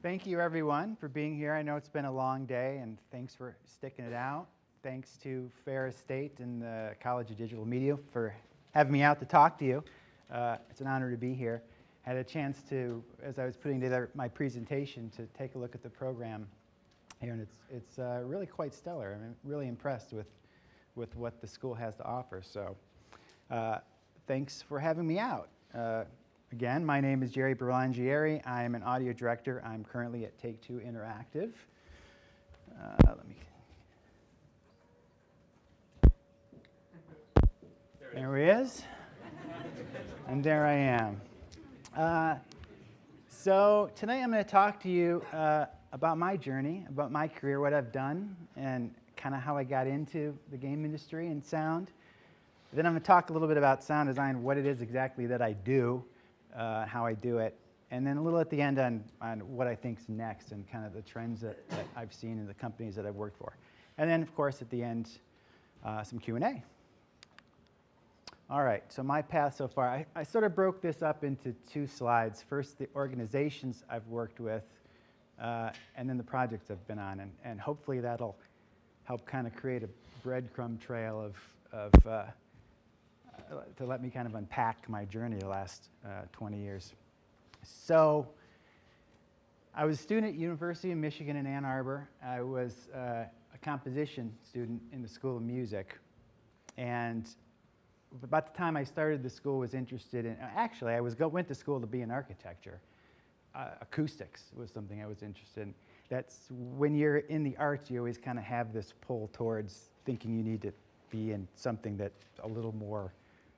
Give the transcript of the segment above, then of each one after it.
Thank you, everyone, for being here. I know it's been a long day, and thanks for sticking it out. Thanks to Ferris State and the College of Digital Media for having me out to talk to you. It's an honor to be here. I had a chance to, as I was putting together my presentation, to take a look at the program here, and it's really quite stellar. I'm really impressed with what the school has to offer. So thanks for having me out. Again, my name is Jerry Berlongieri. I'm an audio director. I'm currently at Take Two Interactive. There he is. And there I am. So tonight I'm going to talk to you about my journey, about my career, what I've done, and kind of how I got into the game industry and sound. Then I'm going to talk a little bit about sound design, what it is exactly that I do, how I do it, and then a little at the end on what I think's next and kind of the trends that I've seen in the companies that I've worked for. And then, of course, at the end, some Q&A. All right, so my path so far, I sort of broke this up into two slides. First, the organizations I've worked with, and then the projects I've been on. And hopefully that'll help kind of create a breadcrumb trail to let me kind of unpack my journey the last 20 years. So I was a student at University of Michigan in Ann Arbor. I was a composition student in the School of Music. And about the time I started, the school was interested in, actually, I went to school to be in architecture. Acoustics was something I was interested in. That's when you're in the arts, you always kind of have this pull towards thinking you need to be in something that's a little more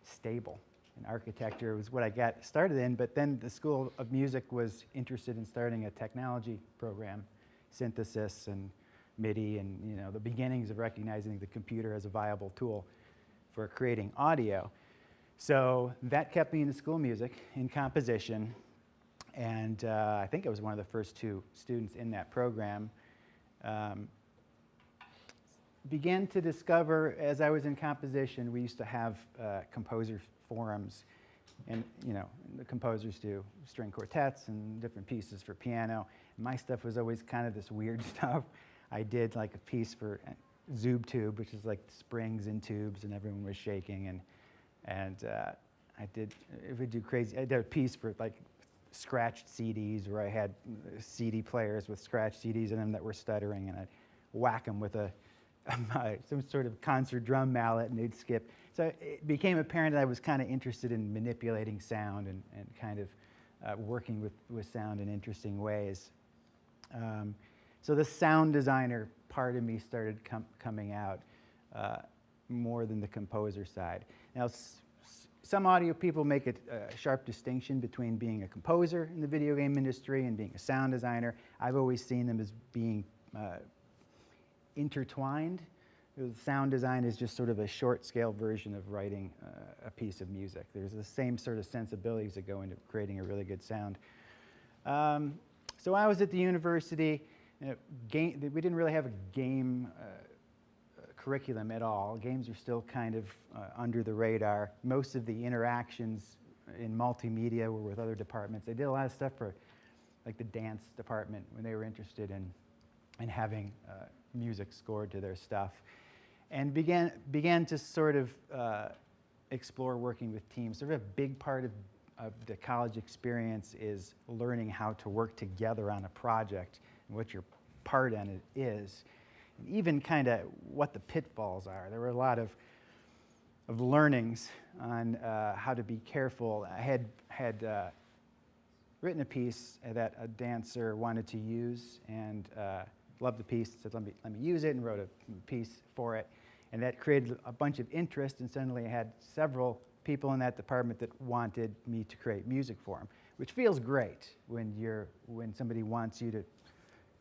stable. And architecture was what I got started in, but then the School of Music was interested in starting a technology program, synthesis and MIDI, and the beginnings of recognizing the computer as a viable tool for creating audio. So that kept me in the School of Music in composition, and I think I was one of the first two students in that program. Began to discover, as I was in composition, we used to have composer forums, and the composers do string quartets and different pieces for piano. And my stuff was always kind of this weird stuff. I did like a piece for Zoob tube, which is like springs in tubes, and everyone was shaking, and I did a piece for like scratched CDs, where I had CD players with scratched CDs in them that were stuttering, and I'd whack them with some sort of concert drum mallet, and they'd skip. So it became apparent that I was kind of interested in manipulating sound and kind of working with sound in interesting ways. So the sound designer part of me started coming out more than the composer side. Now, some audio people make a sharp distinction between being a composer in the video game industry and being a sound designer. I've always seen them as being intertwined. The sound design is just sort of a short-scale version of writing a piece of music. There's the same sort of sensibilities that go into creating a really good sound. So I was at the university. We didn't really have a game curriculum at all. Games are still kind of under the radar. Most of the interactions in multimedia were with other departments. They did a lot of stuff for like the dance department when they were interested in having music scored to their stuff, and began to sort of explore working with teams. Sort of a big part of the college experience is learning how to work together on a project and what your part in it is, and even kind of what the pitfalls are. There were a lot of learnings on how to be careful. I had written a piece that a dancer wanted to use, and loved the piece, said, let me use it, and wrote a piece for it. And that created a bunch of interest, and suddenly I had several people in that department that wanted me to create music for them, which feels great when somebody wants you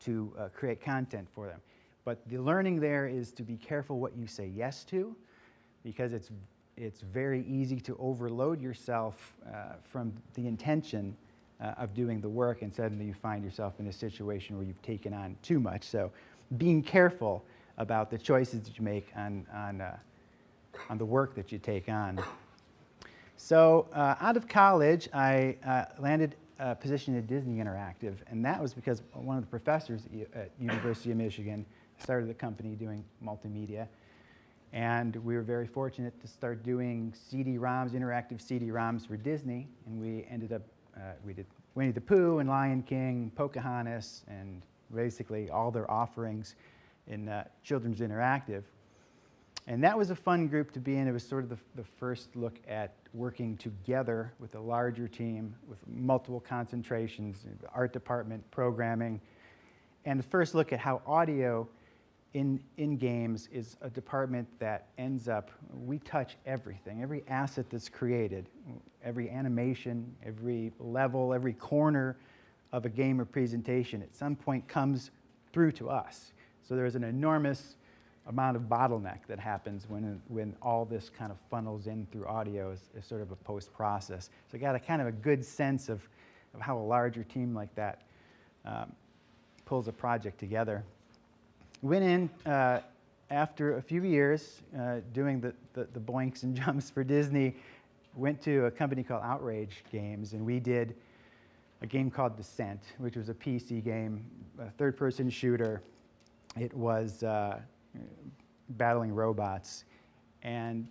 to create content for them. But the learning there is to be careful what you say yes to, because it's very easy to overload yourself from the intention of doing the work, and suddenly you find yourself in a situation where you've taken on too much. So being careful about the choices that you make on the work that you take on. So out of college, I landed position at Disney Interactive, and that was because one of the professors at University of Michigan started the company doing multimedia, and we were very fortunate to start doing CD-ROMs, interactive CD-ROMs for Disney, and we ended up, we did Winnie the Pooh and Lion King, Pocahontas, and basically all their offerings in Children's Interactive. And that was a fun group to be in. It was sort of the first look at working together with a larger team with multiple concentrations, art department, programming, and the first look at how audio in games is a department that ends up, we touch everything, every asset that's created, every animation, every level, every corner of a game or presentation at some point comes through to us. So there's an enormous amount of bottleneck that happens when all this kind of funnels in through audio as sort of a post-process. So I got a kind of a good sense of how a larger team like that pulls a project together. Went in after a few years doing the boinks and jumps for Disney, went to a company called Outrage Games, and we did a game called Descent, which was a PC game, a third-person shooter. It was battling robots, and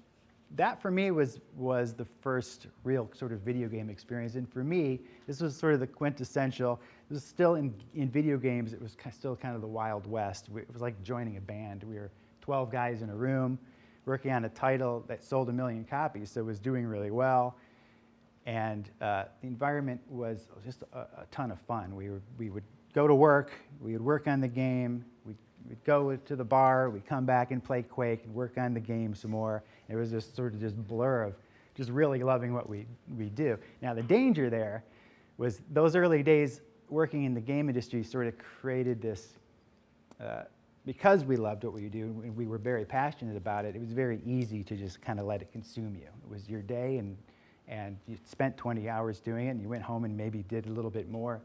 that for me was the first real sort of video game experience. And for me, this was sort of the quintessential. It was still in video games. It was still kind of the Wild West. It was like joining a band. We were 12 guys in a room working on a title that sold 1 million copies, so it was doing really well. And the environment was just a ton of fun. We would go to work. We would work on the game. We'd go to the bar, we'd come back and play Quake and work on the game some more. It was just sort of this blur of just really loving what we do. Now the danger there was those early days working in the game industry sort of created this, because we loved what we do and we were very passionate about it, it was very easy to just kind of let it consume you. It was your day and you spent 20 hours doing it and you went home and maybe did a little bit more.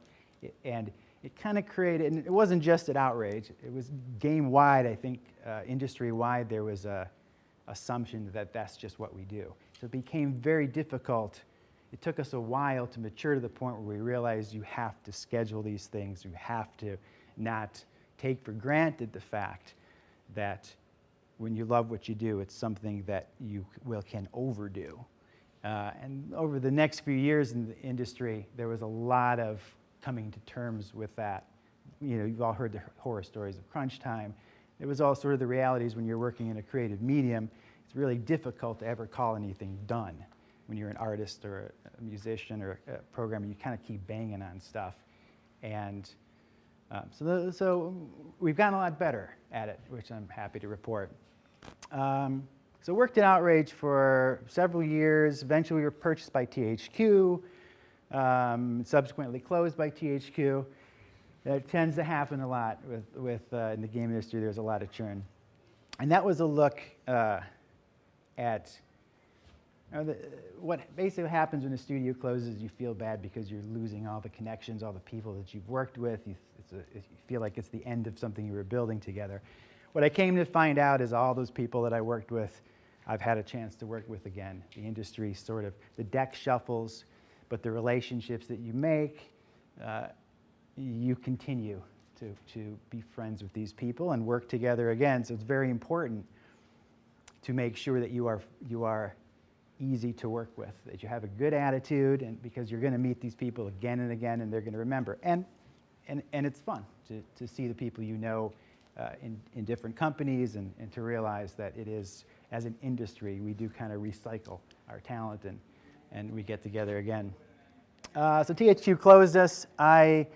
And it kind of created, and it wasn't just at Outrage, it was game-wide, I think, industry-wide, there was a assumption that that's just what we do. So it became very difficult. It took us a while to mature to the point where we realized you have to schedule these things, you have to not take for granted the fact that when you love what you do, it's something that you can overdo. And over the next few years in the industry, there was a lot of coming to terms with that. You know, you've all heard the horror stories of crunch time. It was all sort of the realities when you're working in a creative medium. It's really difficult to ever call anything done. When you're an artist or a musician or a programmer, you kind of keep banging on stuff. And so we've gotten a lot better at it, which I'm happy to report. So worked at Outrage for several years. Eventually we were purchased by THQ. Subsequently closed by THQ. That tends to happen a lot with in the game industry. There's a lot of churn, and that was a look at what basically happens when a studio closes. You feel bad because you're losing all the connections, all the people that you've worked with. You feel like it's the end of something you were building together. What I came to find out is all those people that I worked with, I've had a chance to work with again. The industry sort of, the deck shuffles. But the relationships that you make, you continue to be friends with these people and work together again. So it's very important to make sure that you are easy to work with, that you have a good attitude, and because you're going to meet these people again and again, and they're going to remember. And it's fun to see the people you know in different companies, and to realize that it is, as an industry, we do kind of recycle our talent and we get together again. So THQ closed us. I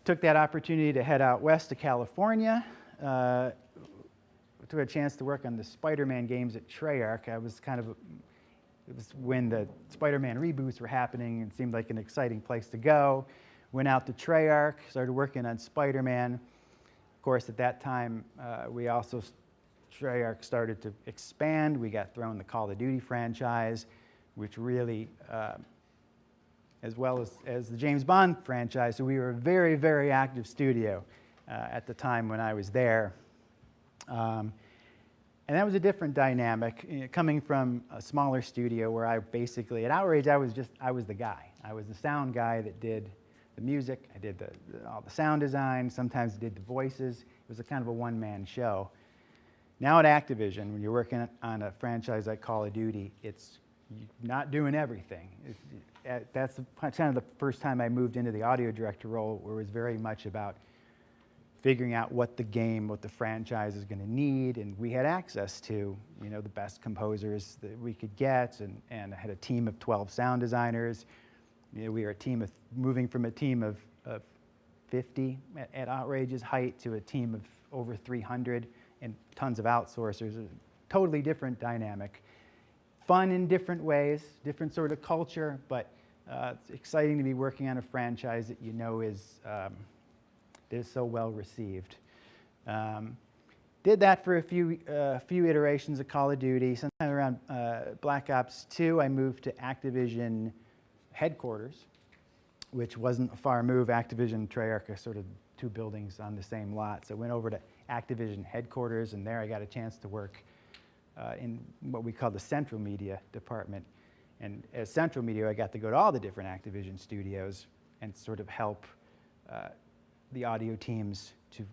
took that opportunity to head out west to California. Took a chance to work on the Spider-Man games at Treyarch. It was when the Spider-Man reboots were happening and seemed like an exciting place to go. Went out to Treyarch, started working on Spider-Man. Of course, at that time, Treyarch started to expand. We got thrown the Call of Duty franchise, which really, as well as the James Bond franchise. So we were a very, very active studio at the time when I was there. And that was a different dynamic, coming from a smaller studio where I basically, at Outrage, I was the guy. I was the sound guy that did the music. I did all the sound design, sometimes did the voices. It was a kind of a one-man show. Now at Activision, when you're working on a franchise like Call of Duty, it's not doing everything. That's kind of the first time I moved into the audio director role, where it was very much about figuring out what the franchise is going to need, and we had access to, the best composers that we could get, and I had a team of 12 sound designers. We were a team moving from a team of 50 at outrageous height to a team of over 300 and tons of outsourcers. A totally different dynamic. Fun in different ways, different sort of culture, but it's exciting to be working on a franchise that is so well received. Did that for a few iterations of Call of Duty. Sometime around Black Ops 2, I moved to Activision headquarters, which wasn't a far move. Activision and Treyarch are sort of two buildings on the same lot. So I went over to Activision headquarters, and there I got a chance to work in what we call the Central Media department. And as Central Media, I got to go to all the different Activision studios and sort of help the audio teams to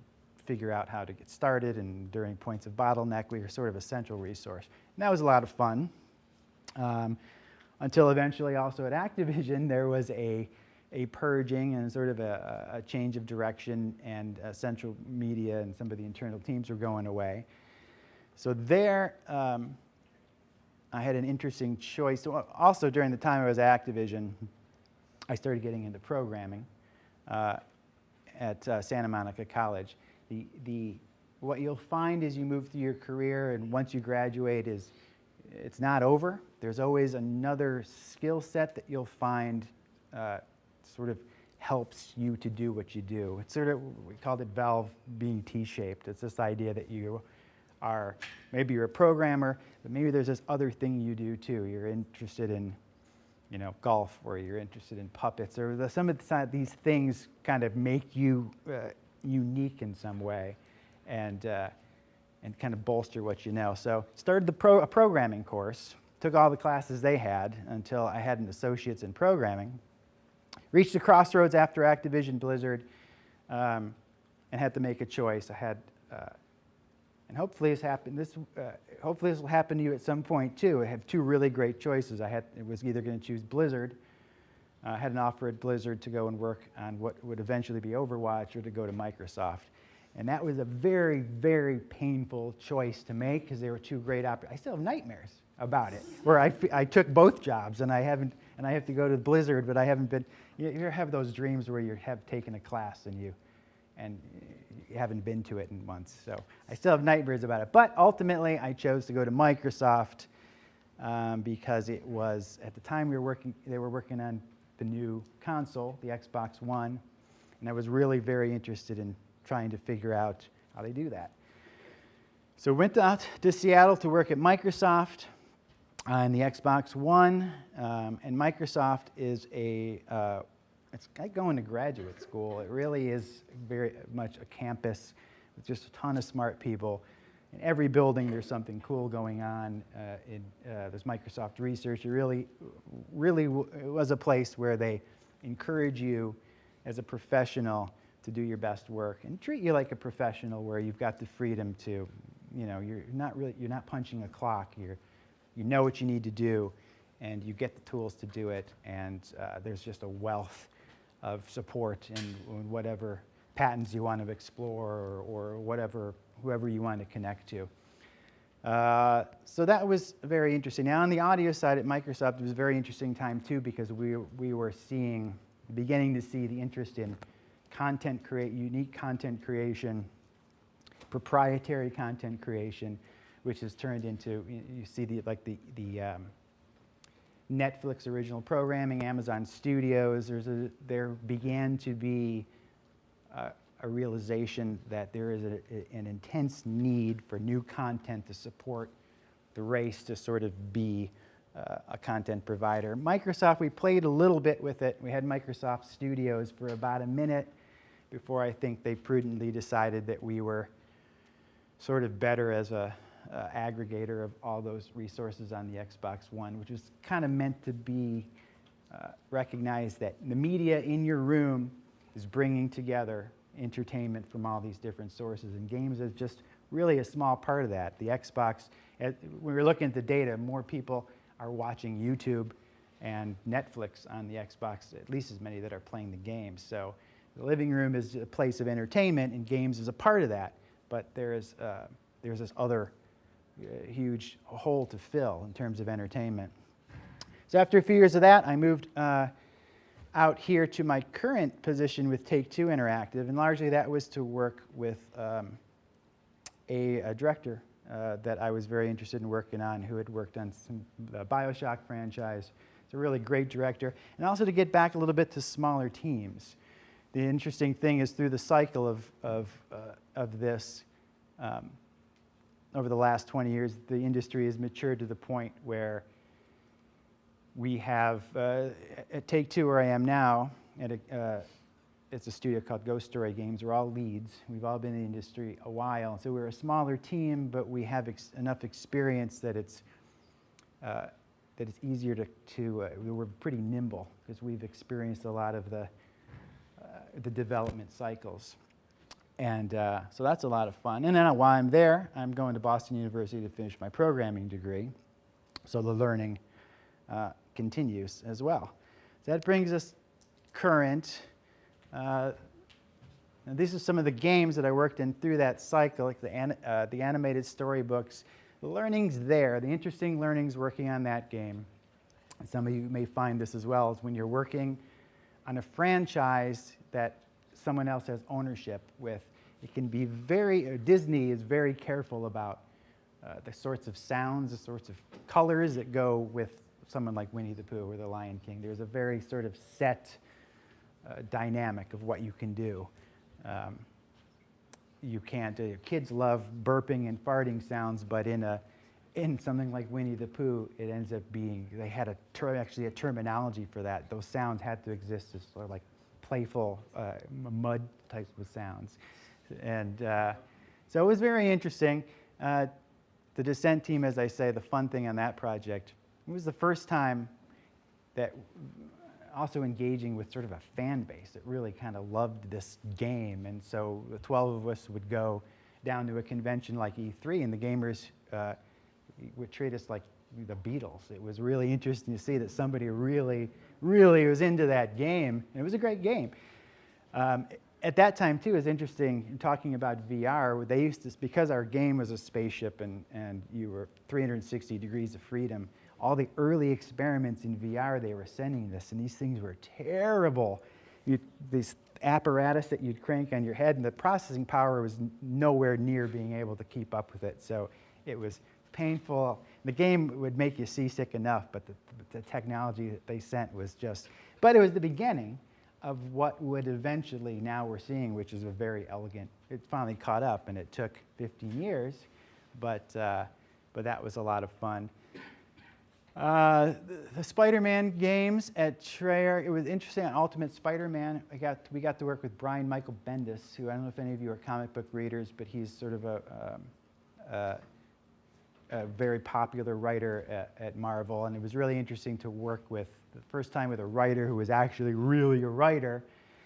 figure out how to get started, and during points of bottleneck, we were sort of a central resource. And that was a lot of fun. Until eventually also at Activision, there was a purging and sort of a change of direction, and Central Media and some of the internal teams were going away. So there, I had an interesting choice. So also during the time I was at Activision, I started getting into programming at Santa Monica College. What you'll find as you move through your career and once you graduate is it's not over. There's always another skill set that you'll find sort of helps you to do what you do. It's sort of, we called it valve being T-shaped. It's this idea that maybe you're a programmer, but maybe there's this other thing you do too. You're interested in golf, or you're interested in puppets, or some of these things kind of make you unique in some way, and kind of bolster what you know. So started a programming course, took all the classes they had until I had an associate's in programming. Reached a crossroads after Activision Blizzard, and had to make a choice. I had, and hopefully this will happen to you at some point too. I had two really great choices. It was either going to choose Blizzard. I had an offer at Blizzard to go and work on what would eventually be Overwatch, or to go to Microsoft. And that was a very, very painful choice to make, because they were two great I still have nightmares about it, where I took both jobs, and I have to go to Blizzard, but I haven't been. You have those dreams where you have taken a class and you haven't been to it in months. So I still have nightmares about it. But ultimately, I chose to go to Microsoft because it was, at the time they were working on the new console, the Xbox One, and I was really very interested in trying to figure out how they do that. So went out to Seattle to work at Microsoft on the Xbox One, and Microsoft is it's like going to graduate school. It really is very much a campus with just a ton of smart people. In every building, there's something cool going on. There's Microsoft Research. It really was a place where they encourage you as a professional to do your best work and treat you like a professional, where you've got the freedom to, you're not punching a clock. You know what you need to do, and you get the tools to do it. And there's just a wealth of support in whatever patents you want to explore, or whoever you want to connect to. So that was very interesting. Now on the audio side at Microsoft, it was a very interesting time too, because we were beginning to see the interest in unique content creation, proprietary content creation, which has turned into, you see the Netflix original programming, Amazon Studios. There began to be a realization that there is an intense need for new content to support the race to sort of be a content provider. Microsoft, we played a little bit with it. We had Microsoft Studios for about a minute before I think they prudently decided that we were sort of better as a aggregator of all those resources on the Xbox One, which was kind of meant to be recognize that the media in your room is bringing together entertainment from all these different sources, and games is just really a small part of that. The Xbox, when we're looking at the data, more people are watching YouTube and Netflix on the Xbox, at least as many that are playing the games. So the living room is a place of entertainment, and games is a part of that. But there's this other huge hole to fill in terms of entertainment. So after a few years of that, I moved out here to my current position with Take-Two Interactive, and largely that was to work with a director that I was very interested in working on, who had worked on the BioShock franchise. He's a really great director, and also to get back a little bit to smaller teams. The interesting thing is, through the cycle of this, over the last 20 years, the industry has matured to the point where we have, at Take-Two, where I am now, it's a studio called Ghost Story Games. We're all leads. We've all been in the industry a while. So we're a smaller team, but we have enough experience that it's easier we're pretty nimble, because we've experienced a lot of the development cycles. And so that's a lot of fun. And then while I'm there, I'm going to Boston University to finish my programming degree. So the learning continues as well. So that brings us current. And these are some of the games that I worked in through that cycle, like the animated storybooks. The learnings there, the interesting learnings working on that game, and some of you may find this as well, is when you're working on a franchise that someone else has ownership with, it can be Disney is very careful about the sorts of sounds, the sorts of colors that go with someone like Winnie the Pooh or the Lion King. There's a very sort of set dynamic of what you can do. You can't, kids love burping and farting sounds, but in something like Winnie the Pooh, it ends up being, they had actually a terminology for that. Those sounds had to exist as sort of like playful mud types of sounds. And so it was very interesting. The Descent team, as I say, the fun thing on that project, it was the first time that also engaging with sort of a fan base that really kind of loved this game. And so the 12 of us would go down to a convention like E3, and the gamers would treat us like the Beatles. It was really interesting to see that somebody really, really was into that game. And it was a great game. At that time, too, it was interesting in talking about VR. They used to, because our game was a spaceship and you were 360 degrees of freedom, all the early experiments in VR, they were sending this, and these things were terrible. These apparatus that you'd crank on your head, and the processing power was nowhere near being able to keep up with it. So it was painful. The game would make you seasick enough, but the technology that they sent was just, but it was the beginning of what would eventually, now we're seeing, which is a very elegant, it finally caught up, and it took 15 years, but that was a lot of fun. The Spider-Man games at Treyarch, it was interesting. On Ultimate Spider-Man, we got to work with Brian Michael Bendis, who I don't know if any of you are comic book readers, but he's sort of a very popular writer at Marvel, and it was really interesting to work with, the first time with a writer who was actually really a writer.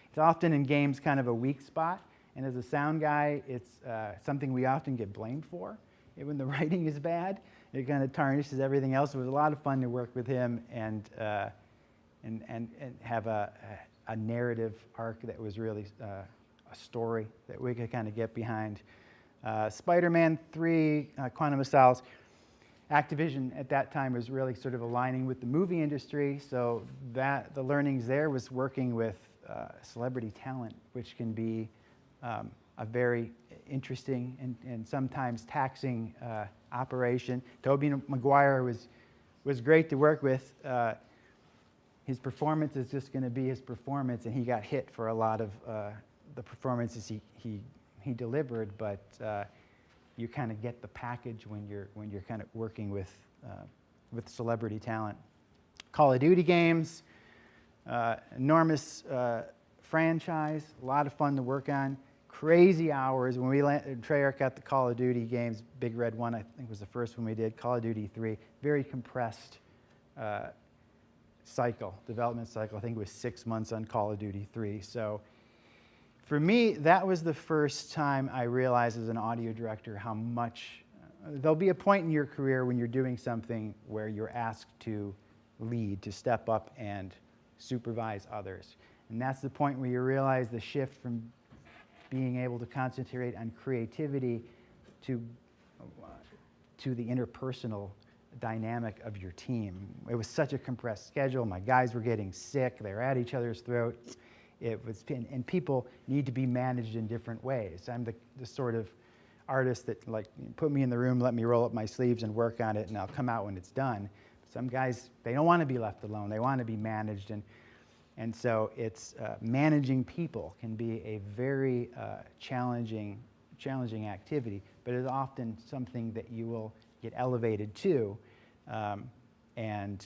It's often in games kind of a weak spot, and as a sound guy, it's something we often get blamed for. When the writing is bad, it kind of tarnishes everything else. It was a lot of fun to work with him and have a narrative arc that was really a story that we could kind of get behind. Spider-Man 3, Quantum of Solace, Activision at that time was really sort of aligning with the movie industry, so that the learnings there was working with celebrity talent, which can be a very interesting and sometimes taxing operation. Tobey Maguire was great to work with. His performance is just going to be his performance, and he got hit for a lot of the performances he delivered, but you kind of get the package when you're kind of working with celebrity talent. Call of Duty games, enormous franchise, a lot of fun to work on. Crazy hours. When Treyarch got the Call of Duty games, Big Red 1, I think was the first one we did, Call of Duty 3, very compressed development cycle. I think it was 6 months on Call of Duty 3. So for me, that was the first time I realized as an audio director how much, there'll be a point in your career when you're doing something where you're asked to lead, to step up and supervise others. And that's the point where you realize the shift from being able to concentrate on creativity to the interpersonal dynamic of your team. It was such a compressed schedule. My guys were getting sick. They were at each other's throats. And people need to be managed in different ways. I'm the sort of artist that, like, put me in the room, let me roll up my sleeves and work on it, and I'll come out when it's done. Some guys, they don't want to be left alone. They want to be managed. And so it's managing people can be a very challenging activity, but it's often something that you will get elevated to, and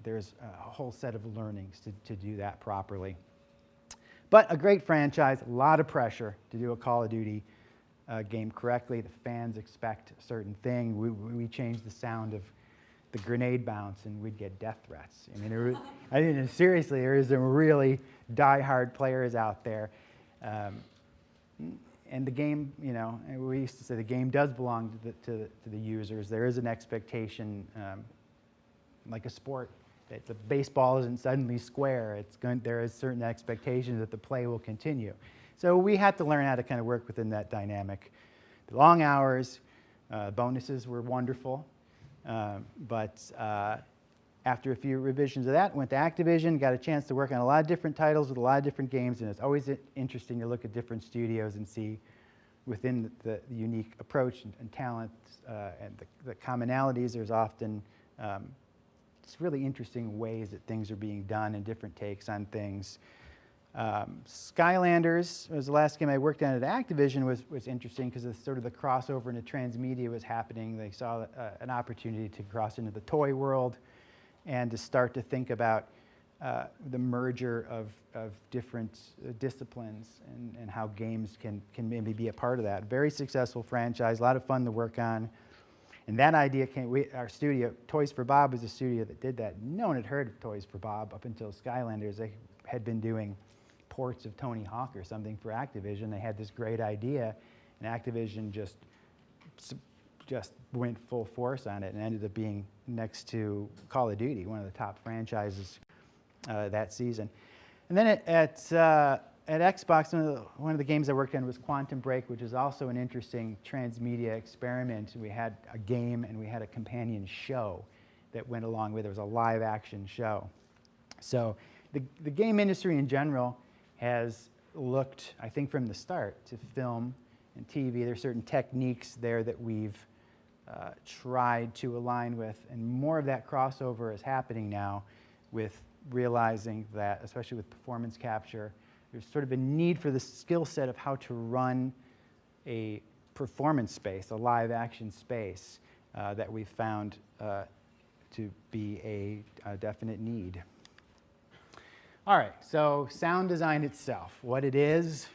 there's a whole set of learnings to do that properly. But a great franchise, a lot of pressure to do a Call of Duty game correctly. The fans expect a certain thing. We changed the sound of the grenade bounce, and we'd get death threats. I mean, seriously, there is some really die-hard players out there. And the game, you know, we used to say the game does belong to the users. There is an expectation, like a sport, that the baseball isn't suddenly square. There is certain expectations that the play will continue. So we had to learn how to kind of work within that dynamic. The long hours, bonuses were wonderful, but after a few revisions of that, went to Activision, got a chance to work on a lot of different titles with a lot of different games, and it's always interesting to look at different studios and see within the unique approach and talents and the commonalities, there's often it's really interesting ways that things are being done and different takes on things. Skylanders was the last game I worked on at Activision, was interesting because sort of the crossover into transmedia was happening. They saw an opportunity to cross into the toy world and to start to think about the merger of different disciplines and how games can maybe be a part of that. Very successful franchise, a lot of fun to work on. And that idea came, our studio, Toys for Bob was a studio that did that. No one had heard of Toys for Bob up until Skylanders. They had been doing ports of Tony Hawk or something for Activision. They had this great idea, and Activision just went full force on it and ended up being next to Call of Duty, one of the top franchises that season. And then at Xbox, one of the games I worked on was Quantum Break, which is also an interesting transmedia experiment. We had a game and we had a companion show that went along with it. It was a live action show. So the game industry in general has looked, I think from the start, to film and TV. There's certain techniques there that we've tried to align with, and more of that crossover is happening now with realizing that, especially with performance capture, there's sort of a need for the skill set of how to run a performance space, a live action space that we've found to be a definite need. All right, so sound design itself, what it is,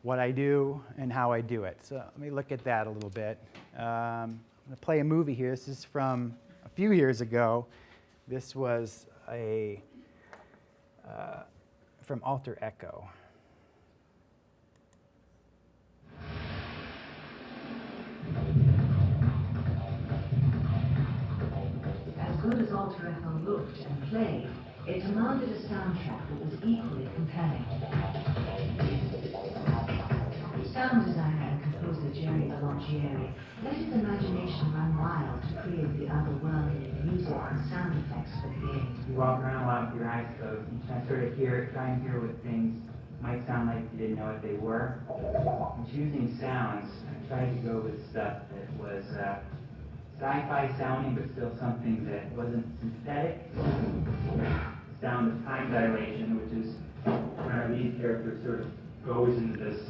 what I do, and how I do it. So let me look at that a little bit. I'm going to play a movie here. This is from a few years ago. This was from Alter Echo. As good as Alter Echo looked and played, it demanded a soundtrack that was equally compelling. Sound designer and composer Berlongieri let his imagination run wild to create the otherworldly music and sound effects for the game. You walk around a lot with your eyes closed and try and hear what things might sound like you didn't know what they were. In choosing sounds, I tried to go with stuff that was sci-fi sounding, but still something that wasn't synthetic. The sound of time dilation, which is when our lead character sort of goes into this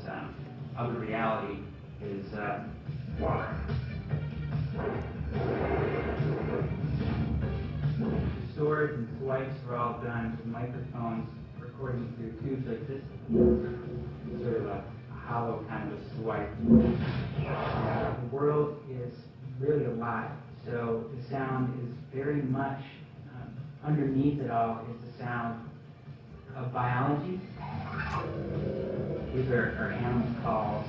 other reality, is storage and swipes were all done with microphones recording through tubes like this, sort of a hollow kind of a swipe. The world is really alive, so the sound is very much underneath it all is the sound of biology. These are animal calls.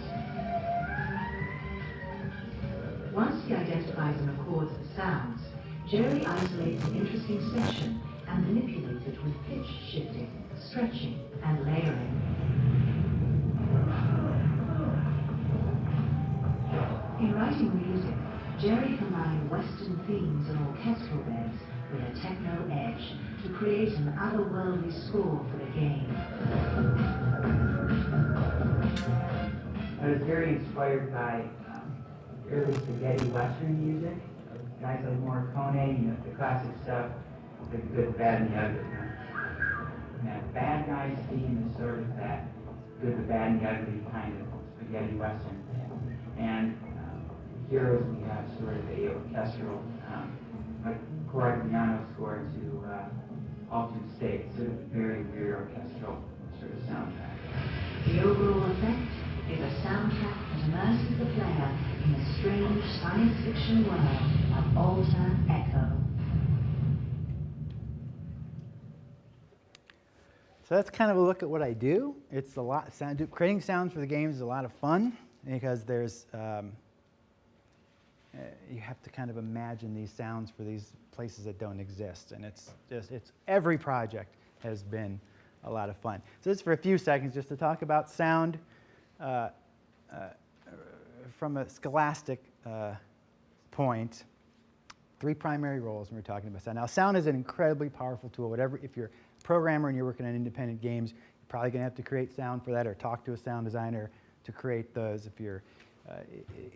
Once he identifies and records the sounds, Jerry isolates an interesting section and manipulates it with pitch shifting, stretching, and layering. In writing music, Jerry combined Western themes and orchestral beds with a techno edge to create an otherworldly score for the game. I was very inspired by early spaghetti Western music, guys like Morricone, the classic stuff, the good, the bad, and the ugly. And that bad guys theme is sort of that good, the bad, and the ugly kind of spaghetti Western. And heroes, we have sort of a orchestral, like Corrigiano score to Altered State, sort of very weird orchestral sort of soundtrack. The overall effect is a soundtrack that immerses the player in a strange science fiction world of alter echo. So that's kind of a look at what I do. It's a lot. Creating sounds for the games is a lot of fun because there's you have to kind of imagine these sounds for these places that don't exist, and it's every project has been a lot of fun. So just for a few seconds, just to talk about sound from a scholastic point. Three primary roles when we're talking about sound. Now, sound is an incredibly powerful tool. If you're a programmer and you're working on independent games, you're probably going to have to create sound for that or talk to a sound designer to create those. If you're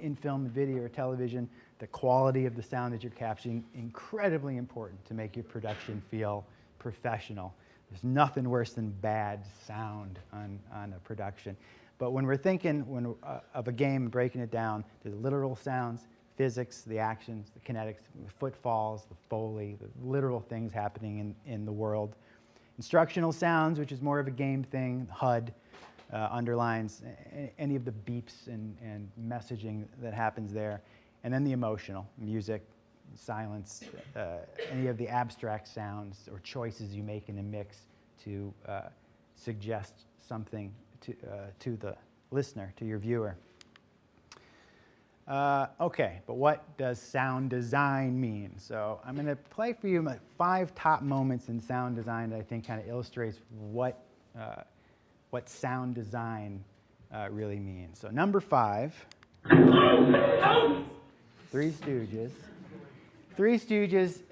in film and video or television, the quality of the sound that you're capturing, incredibly important to make your production feel professional. There's nothing worse than bad sound on a production. But when we're thinking of a game, breaking it down, there's literal sounds, physics, the actions, the kinetics, the footfalls, the foley, the literal things happening in the world. Instructional sounds, which is more of a game thing, HUD, underlines any of the beeps and messaging that happens there. And then the emotional, music, silence, any of the abstract sounds or choices you make in a mix to suggest something to the listener, to your viewer. Okay, but what does sound design mean? So I'm going to play for you my 5 top moments in sound design that I think kind of illustrates what sound design really means. So number 5, Three Stooges. Three Stooges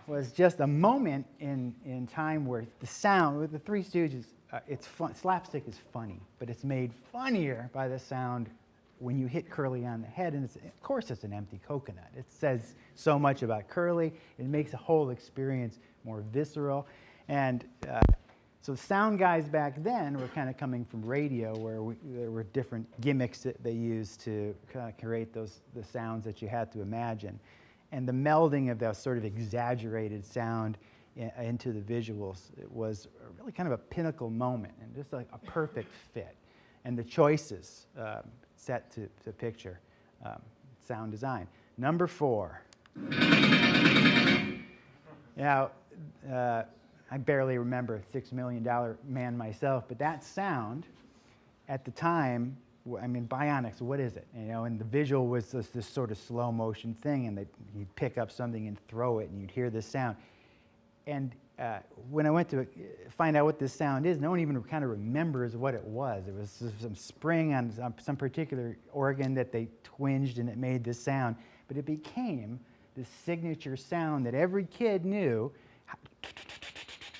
was just a moment in time where the sound with the Three Stooges, it's fun. Slapstick is funny, but it's made funnier by the sound when you hit Curly on the head, and of course it's an empty coconut. It says so much about Curly. It makes the whole experience more visceral. And so the sound guys back then were kind of coming from radio, where there were different gimmicks that they used to kind of create the sounds that you had to imagine. And the melding of that sort of exaggerated sound into the visuals, it was really kind of a pinnacle moment and just like a perfect fit. And the choices set to picture sound design. Number 4. Now, I barely remember a $6 Million Man myself, but that sound at the time, I mean, Bionics, what is it? You know, and the visual was this sort of slow motion thing, and you'd pick up something and throw it, and you'd hear this sound. And when I went to find out what this sound is, no one even kind of remembers what it was. It was some spring on some particular organ that they twinged, and it made this sound. But it became this signature sound that every kid knew.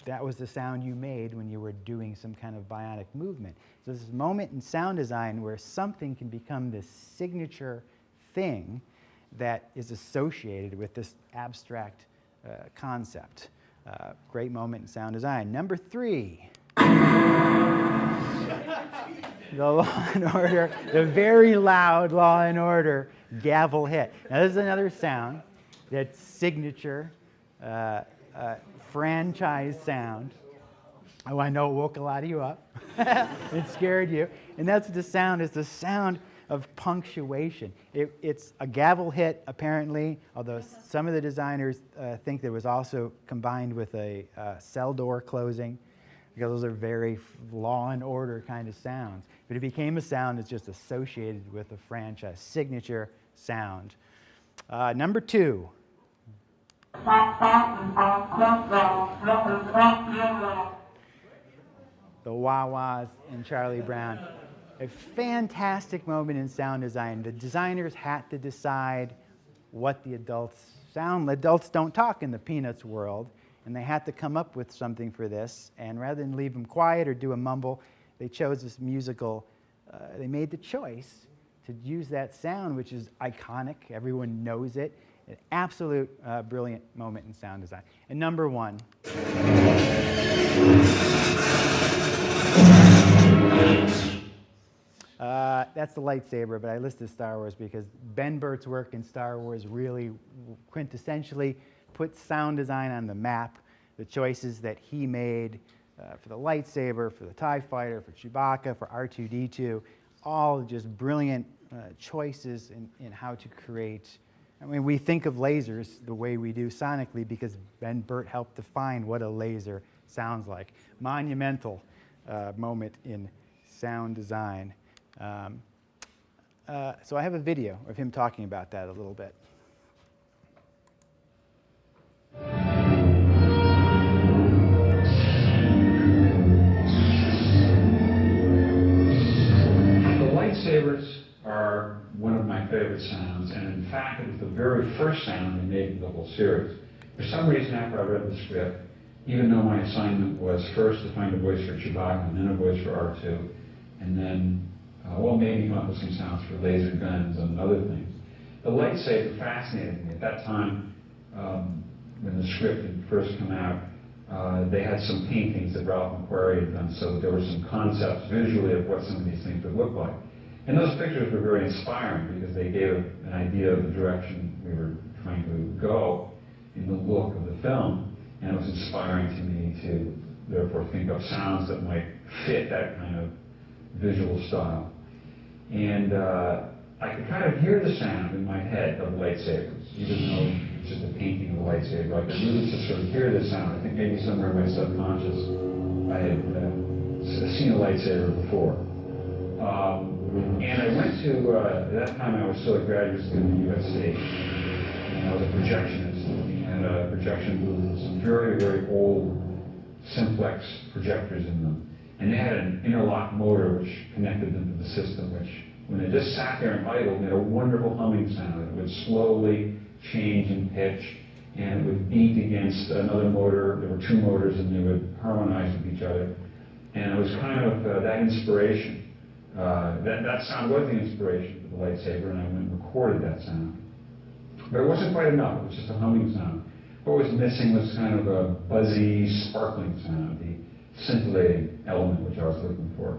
That was the sound you made when you were doing some kind of bionic movement. So this moment in sound design where something can become this signature thing that is associated with this abstract concept. Great moment in sound design. Number 3. The Law and Order, the very loud Law and Order gavel hit. Now this is another sound that's signature franchise sound. Oh, I know it woke a lot of you up. It scared you. And that's what the sound is, the sound of punctuation. It's a gavel hit, apparently, although some of the designers think that it was also combined with a cell door closing, because those are very law and order kind of sounds. But it became a sound that's just associated with the franchise, signature sound. Number 2. The wah-wahs in Charlie Brown. A fantastic moment in sound design. The designers had to decide what the adults sound. Adults don't talk in the Peanuts world, and they had to come up with something for this. And rather than leave them quiet or do a mumble, they chose this musical. They made the choice to use that sound, which is iconic. Everyone knows it. An absolute brilliant moment in sound design. And number 1. That's the lightsaber, but I listed Star Wars because Ben Burtt's work in Star Wars really quintessentially put sound design on the map. The choices that he made for the lightsaber, for the TIE fighter, for Chewbacca, for R2-D2, all just brilliant choices in how to create. I mean, we think of lasers the way we do sonically because Ben Burtt helped define what a laser sounds like. Monumental moment in sound design. So I have a video of him talking about that a little bit. The lightsabers are one of my favorite sounds, and in fact, it was the very first sound they made in the whole series. For some reason, after I read the script, even though my assignment was first to find a voice for Chewbacca and then a voice for R2, and then, well, maybe come up with some sounds for laser guns and other things, the lightsaber fascinated me. At that time, when the script had first come out, they had some paintings that Ralph McQuarrie had done, so there were some concepts visually of what some of these things would look like. And those pictures were very inspiring because they gave an idea of the direction we were trying to go in the look of the film, and it was inspiring to me to therefore think of sounds that might fit that kind of visual style. And I could kind of hear the sound in my head of lightsabers, even though it's just a painting of a lightsaber. I could really just sort of hear the sound. I think maybe somewhere in my subconscious I had seen a lightsaber before. And I went to, at that time I was still a graduate student at USC, and I was a projectionist, looking at a projection booth with some very, very old simplex projectors in them. And they had an interlock motor which connected them to the system, which, when they just sat there and idled, made a wonderful humming sound. It would slowly change in pitch, and it would beat against another motor. There were 2 motors, and they would harmonize with each other. And it was kind of that inspiration. That sound was the inspiration for the lightsaber, and I went and recorded that sound. But it wasn't quite enough. It was just a humming sound. What was missing was kind of a buzzy, sparkling sound, the scintillating element which I was looking for.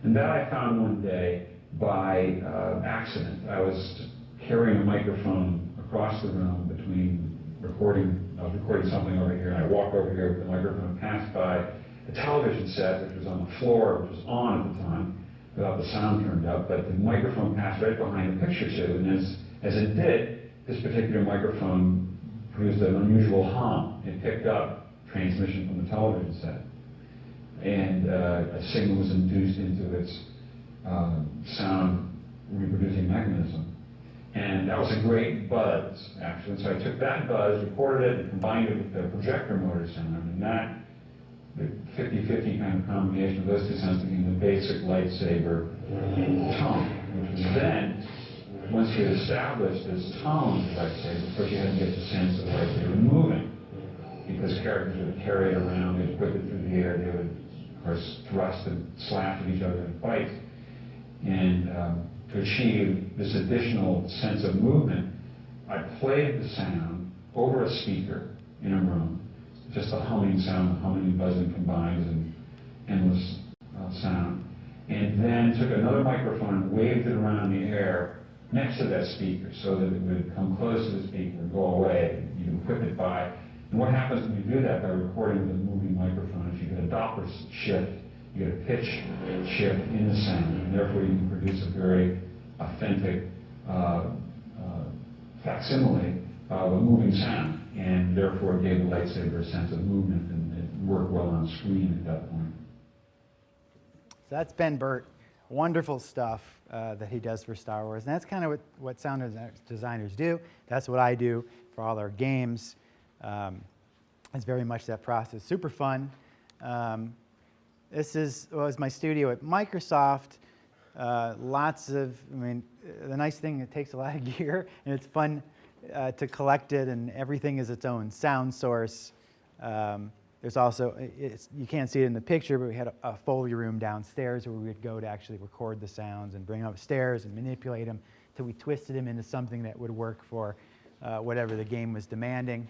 And that I found one day by accident. I was carrying a microphone across the room between recording. I was recording something over here, and I walked over here with the microphone, passed by a television set which was on the floor, which was on at the time, without the sound turned up, but the microphone passed right behind the picture tube, and as it did, this particular microphone produced an unusual hum. It picked up transmission from the television set, and a signal was induced into its sound reproducing mechanism. And that was a great buzz, actually. So I took that buzz, recorded it, and combined it with the projector motor sound, and that, the 50-50 kind of combination of those two sounds became the basic lightsaber tone, which was then, once you had established this tone of the lightsaber, of course you had to get the sense of the lightsaber moving, because characters would carry it around, they'd whip it through the air, they would, of course, thrust and slash at each other in fights. And to achieve this additional sense of movement, I played the sound over a speaker in a room, just a humming sound, humming and buzzing combined, and endless sound. And then took another microphone and waved it around the air next to that speaker so that it would come close to the speaker and go away. You can whip it by. And what happens when you do that by recording with a moving microphone is you get a Doppler shift, you get a pitch shift in the sound, and therefore you can produce a very authentic facsimile of a moving sound, and therefore gave the lightsaber a sense of movement, and it worked well on screen at that point. So that's Ben Burt. Wonderful stuff that he does for Star Wars. And that's kind of what sound designers do. That's what I do for all our games. It's very much that process. Super fun. This was my studio at Microsoft. Lots of, the nice thing, it takes a lot of gear, and it's fun to collect it, and everything is its own sound source. There's also, you can't see it in the picture, but we had a Foley room downstairs where we would go to actually record the sounds and bring them upstairs and manipulate them until we twisted them into something that would work for whatever the game was demanding.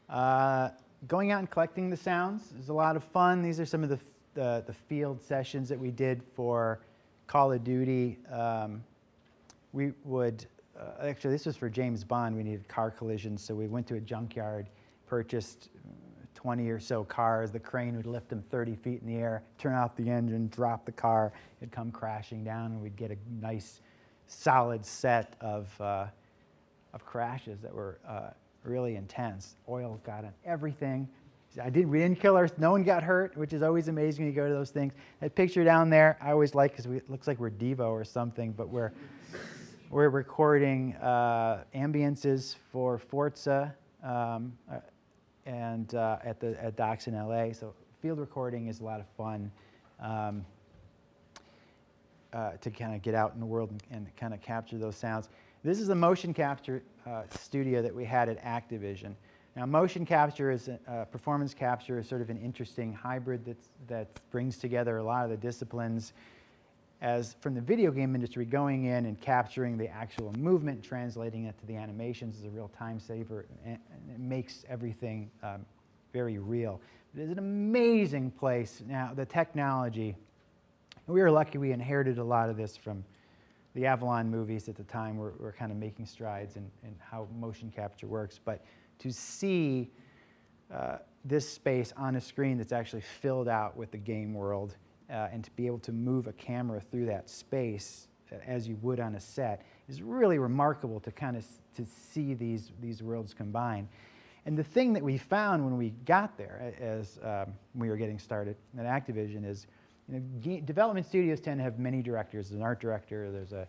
Going out and collecting the sounds is a lot of fun. These are some of the field sessions that we did for Call of Duty. We would, actually this was for James Bond, we needed car collisions, so we went to a junkyard, purchased 20 or so cars. The crane would lift them 30 feet in the air, turn off the engine, drop the car, it'd come crashing down, and we'd get a nice solid set of crashes that were really intense. Oil got on everything. We didn't kill no one got hurt, which is always amazing when you go to those things. That picture down there, I always like, because it looks like we're Devo or something, but we're recording ambiences for Forza and at docks in LA. So field recording is a lot of fun to kind of get out in the world and kind of capture those sounds. This is a motion capture studio that we had at Activision. Now, motion capture is performance capture is sort of an interesting hybrid that brings together a lot of the disciplines as from the video game industry, going in and capturing the actual movement, translating it to the animations is a real time saver, and it makes everything very real. It is an amazing place. Now, the technology, we were lucky we inherited a lot of this from the Avalon movies at the time. We're kind of making strides in how motion capture works, but to see this space on a screen that's actually filled out with the game world, and to be able to move a camera through that space as you would on a set is really remarkable to kind of to see these worlds combine. And the thing that we found when we got there, as we were getting started at Activision, is development studios tend to have many directors. There's an art director, there's a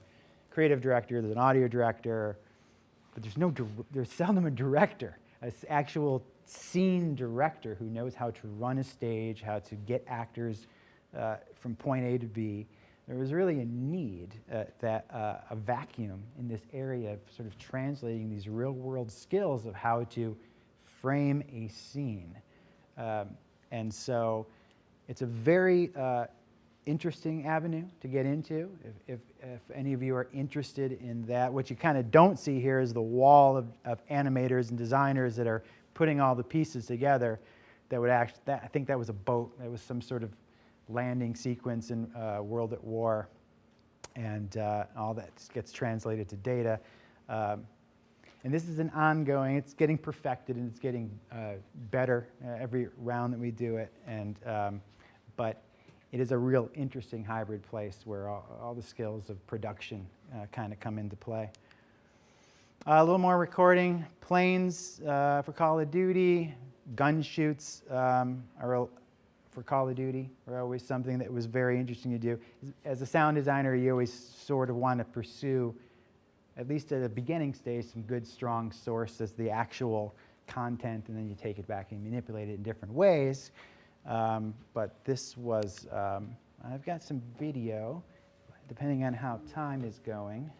creative director, there's an audio director, but there's seldom a director, an actual scene director who knows how to run a stage, how to get actors from point A to B. There was really a need, a vacuum in this area of sort of translating these real-world skills of how to frame a scene. And so it's a very interesting avenue to get into. If any of you are interested in that, what you kind of don't see here is the wall of animators and designers that are putting all the pieces together. That would actually, I think that was a boat. That was some sort of landing sequence in World at War, and all that gets translated to data. And this is an ongoing, it's getting perfected and it's getting better every round that we do it. And but it is a real interesting hybrid place where all the skills of production kind of come into play. A little more recording. Planes for Call of Duty, gun shoots for Call of Duty are always something that was very interesting to do. As a sound designer, you always sort of want to pursue, at least at the beginning stage, some good, strong source as the actual content, and then you take it back and manipulate it in different ways. But this was, I've got some video, depending on how time is going.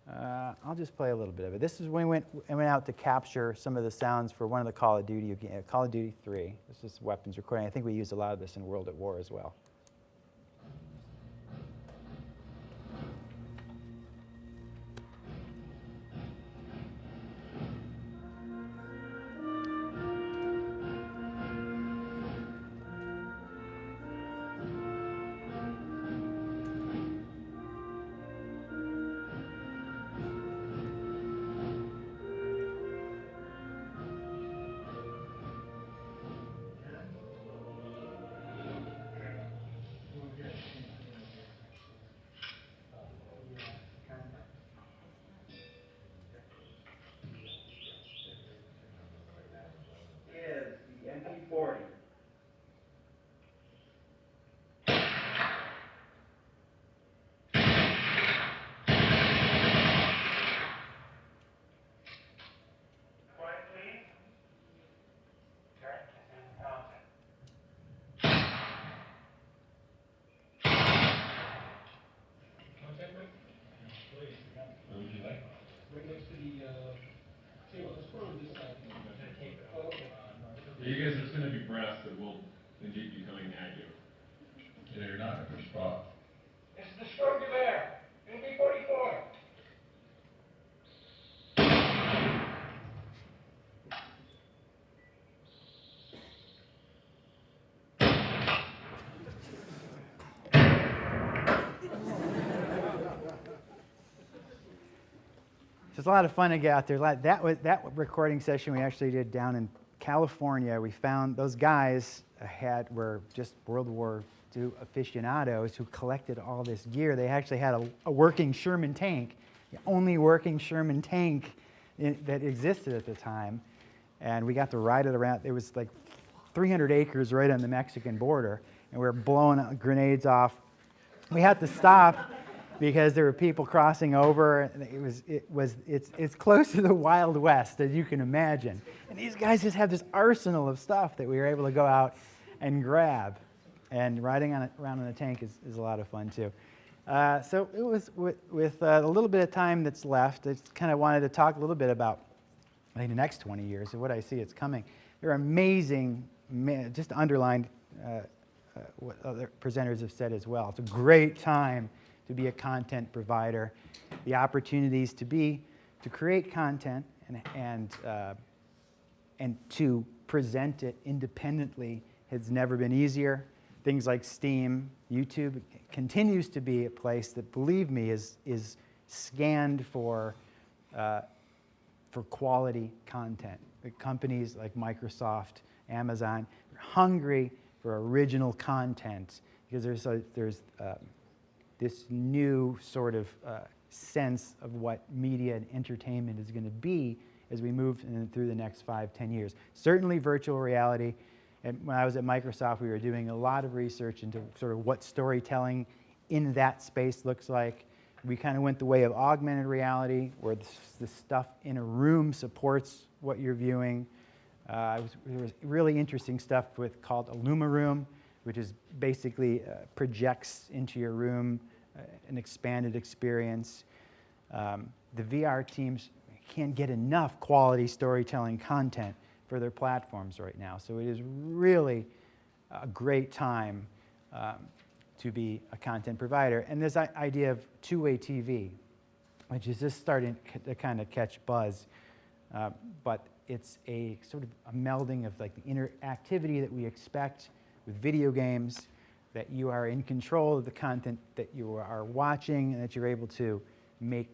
I'll just play a little bit of it. This is when we went out to capture some of the sounds for one of the Call of Duty, Call of Duty 3. This is weapons recording. I think we used a lot of this in World at War as well. Bob. This is the Stooges there. NB-44. So it's a lot of fun to get out there. That recording session we actually did down in California. We found those guys were just World War II aficionados who collected all this gear. They actually had a working Sherman tank, the only working Sherman tank that existed at the time. And we got to ride it around. It was like 300 acres right on the Mexican border, and we were blowing grenades off. We had to stop because there were people crossing over. It's close to the Wild West, as you can imagine. And these guys just have this arsenal of stuff that we were able to go out and grab. And riding around in a tank is a lot of fun too. So it was with a little bit of time that's left, I just kind of wanted to talk a little bit about the next 20 years and what I see it's coming. They're amazing, just underlined what other presenters have said as well. It's a great time to be a content provider. The opportunities to create content and to present it independently has never been easier. Things like Steam, YouTube continues to be a place that, believe me, is scanned for quality content. The companies like Microsoft, Amazon, are hungry for original content because there's this new sort of sense of what media and entertainment is going to be as we move through the next 5-10 years. Certainly virtual reality. And when I was at Microsoft, we were doing a lot of research into sort of what storytelling in that space looks like. We kind of went the way of augmented reality, where the stuff in a room supports what you're viewing. There was really interesting stuff called IllumaRoom, which is basically projects into your room an expanded experience. The VR teams can't get enough quality storytelling content for their platforms right now. So it is really a great time to be a content provider. And this idea of two-way TV, which is just starting to kind of catch buzz, but it's a sort of a melding of like the interactivity that we expect with video games, that you are in control of the content that you are watching and that you're able to make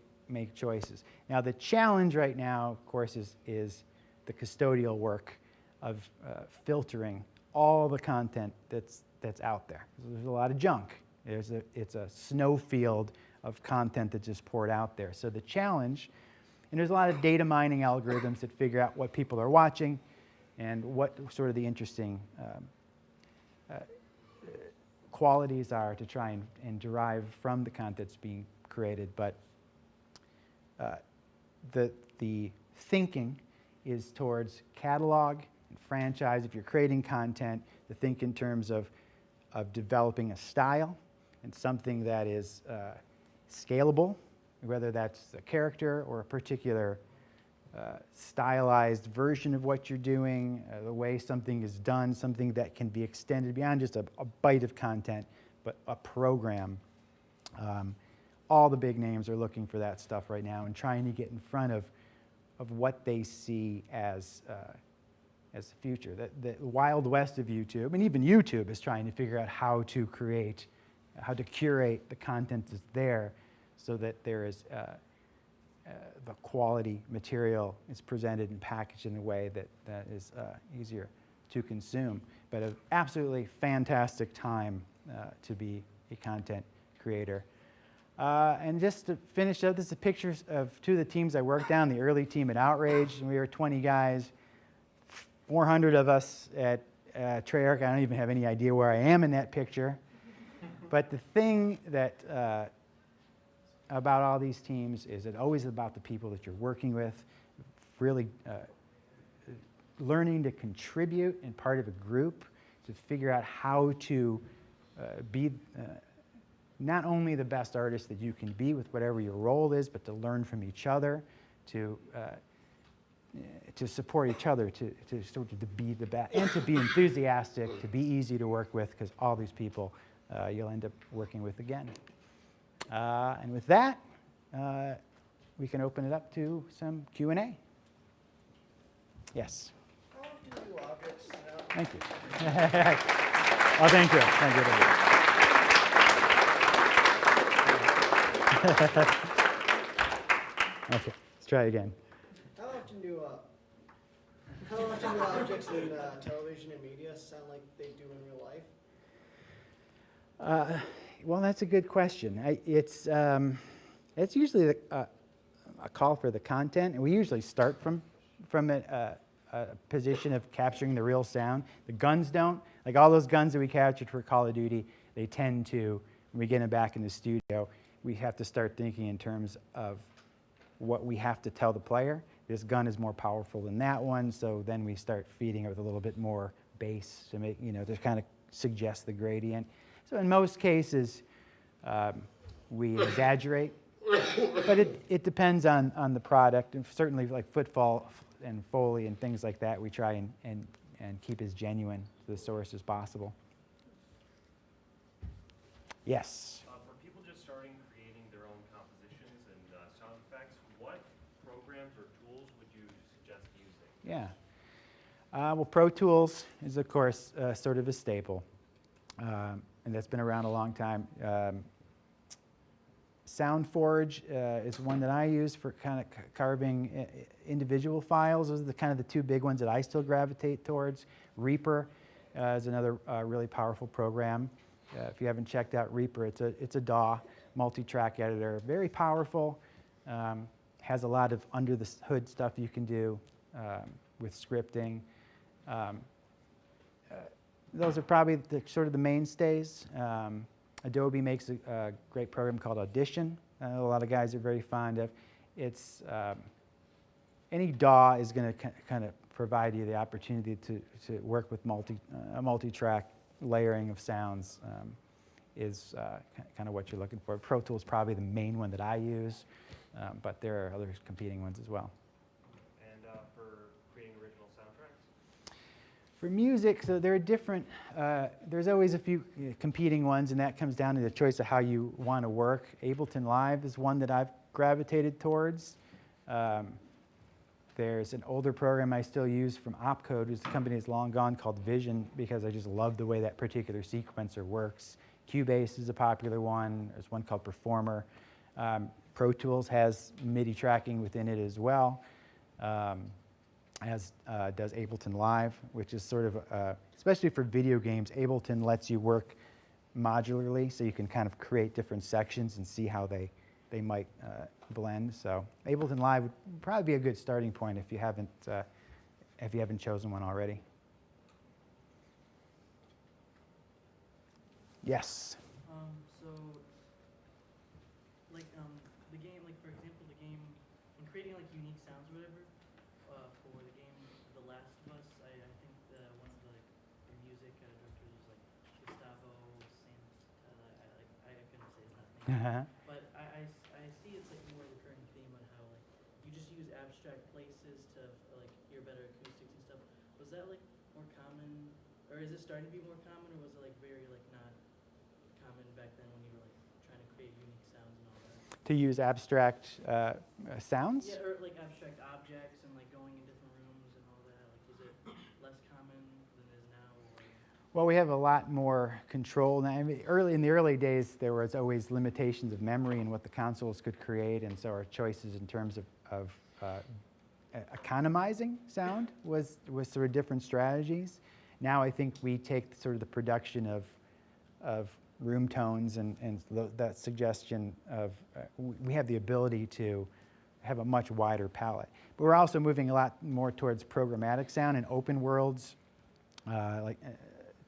choices. Now the challenge right now, of course, is the custodial work of filtering all the content that's out there. There's a lot of junk. It's a snowfield of content that just poured out there. So the challenge, and there's a lot of data mining algorithms that figure out what people are watching and what sort of the interesting qualities are to try and derive from the content that's being created. But the thinking is towards catalog and franchise. If you're creating content, to think in terms of developing a style and something that is scalable, whether that's a character or a particular stylized version of what you're doing, the way something is done, something that can be extended beyond just a bite of content, but a program. All the big names are looking for that stuff right now and trying to get in front of what they see as the future. The Wild West of YouTube, and even YouTube is trying to figure out how to curate the content that's there so that there is the quality material is presented and packaged in a way that is easier to consume. But an absolutely fantastic time to be a content creator. And just to finish up, this is pictures of two of the teams I worked on, the early team at Outrage, and we were 20 guys, 400 of us at Treyarch. I don't even have any idea where I am in that picture. But the thing that about all these teams is it always about the people that you're working with, really learning to contribute and part of a group to figure out how to be not only the best artist that you can be with whatever your role is, but to learn from each other, to support each other, to sort of to be the best, and to be enthusiastic, to be easy to work with, because all these people you'll end up working with again. And with that, we can open it up to some Q&A. Yes? How often do objects Thank you. Oh, thank you. Thank you. Okay, let's try again. How often do objects in television and media sound like they do in real life? Well, that's a good question. It's usually a call for the content, and we usually start from a position of capturing the real sound. The guns don't. Like all those guns that we captured for Call of Duty, they tend to, when we get them back in the studio, we have to start thinking in terms of what we have to tell the player. This gun is more powerful than that one, so then we start feeding it with a little bit more bass to make, to kind of suggest the gradient. So in most cases, we exaggerate, but it depends on the product, and certainly like footfall and Foley and things like that, we try and keep as genuine to the source as possible. Yes? For people just starting creating their own compositions and sound effects, what programs or tools would you suggest using? Yeah. Well, Pro Tools is, of course, sort of a staple, and that's been around a long time. SoundForge is one that I use for kind of carving individual files. Those are the kind of the two big ones that I still gravitate towards. Reaper is another really powerful program. If you haven't checked out Reaper, it's a DAW multi-track editor, very powerful. Has a lot of under the hood stuff you can do with scripting. Those are probably sort of the mainstays. Adobe makes a great program called Audition. A lot of guys are very fond of. It's any DAW is going to kind of provide you the opportunity to work with multi-track layering of sounds. Is kind of what you're looking for. Pro Tools is probably the main one that I use, but there are other competing ones as well. And for creating original soundtracks? For music, so there are different, there's always a few competing ones, and that comes down to the choice of how you want to work. Ableton Live is one that I've gravitated towards. There's an older program I still use from Opcode, whose company is long gone, called Vision, because I just love the way that particular sequencer works. Cubase is a popular one. There's one called Performer. Pro Tools has MIDI tracking within it as well, as does Ableton Live, which is sort of, especially for video games, Ableton lets you work modularly, so you can kind of create different sections and see how they might blend. So Ableton Live would probably be a good starting point if you haven't chosen one already. Yes. So, like, the game, like, for example, the game, in creating, like, unique sounds or whatever, for the game The Last of Us, I think one of the music directors was, like, Gustavo I couldn't say his last name. But I see it's, like, more recurring theme on how, like, you just use abstract places to, like, hear better acoustics and stuff. Was that, like, more common, or is it starting to be more common, or was it, like, very, like, not common back then when you were like trying to create unique sounds and all that? To use abstract sounds? Yeah, or like abstract objects and like going in different rooms and all that. Like, was it less common than it is now? Or? Well, we have a lot more control now. I mean, in the early days, there was always limitations of memory and what the consoles could create, and so our choices in terms of economizing sound was sort of different strategies. Now I think we take sort of the production of room tones and that suggestion of, we have the ability to have a much wider palette. But we're also moving a lot more towards programmatic sound and open worlds. Like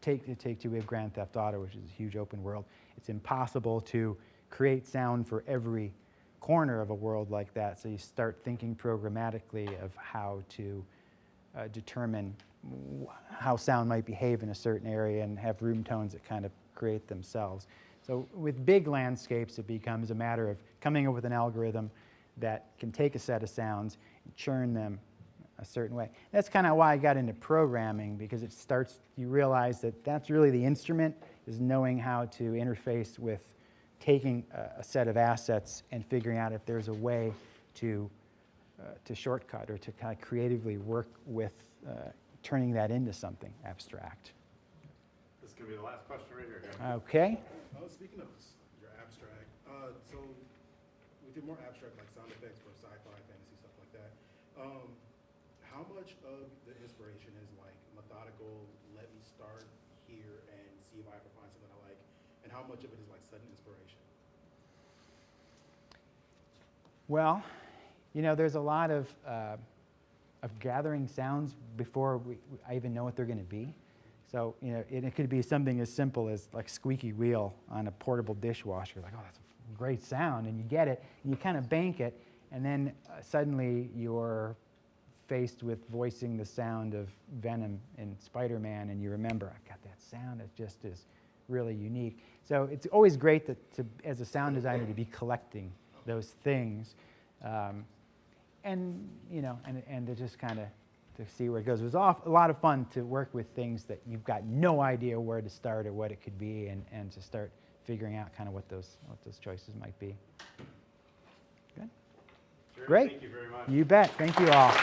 Take-Two, we have Grand Theft Auto, which is a huge open world. It's impossible to create sound for every corner of a world like that, so you start thinking programmatically of how to determine how sound might behave in a certain area and have room tones that kind of create themselves. So with big landscapes, it becomes a matter of coming up with an algorithm that can take a set of sounds and churn them a certain way. That's kind of why I got into programming, because it starts, you realize that that's really the instrument. is knowing how to interface with taking a set of assets and figuring out if there's a way to shortcut or to kind of creatively work with turning that into something abstract. This could be the last question right here, guys. Okay. Speaking of your abstract, so we did more abstract like sound effects for sci-fi, fantasy, stuff like that. How much of the inspiration is like methodical, let me start here and see if I ever find something I like, and how much of it is like sudden inspiration? Well, you know, there's a lot of gathering sounds before I even know what they're going to be. So, you know, it could be something as simple as like squeaky wheel on a portable dishwasher. Like, oh, that's a great sound, and you get it, and you kind of bank it, and then suddenly you're faced with voicing the sound of Venom in Spider-Man, and you remember, I've got that sound that just is really unique. So it's always great to as a sound designer, to be collecting those things, and you know, and to just kind of to see where it goes. It was a lot of fun to work with things that you've got no idea where to start or what it could be, and to start figuring out kind of what those choices might be. Good. Jerry, Great. Thank you very much. You bet. Thank you all.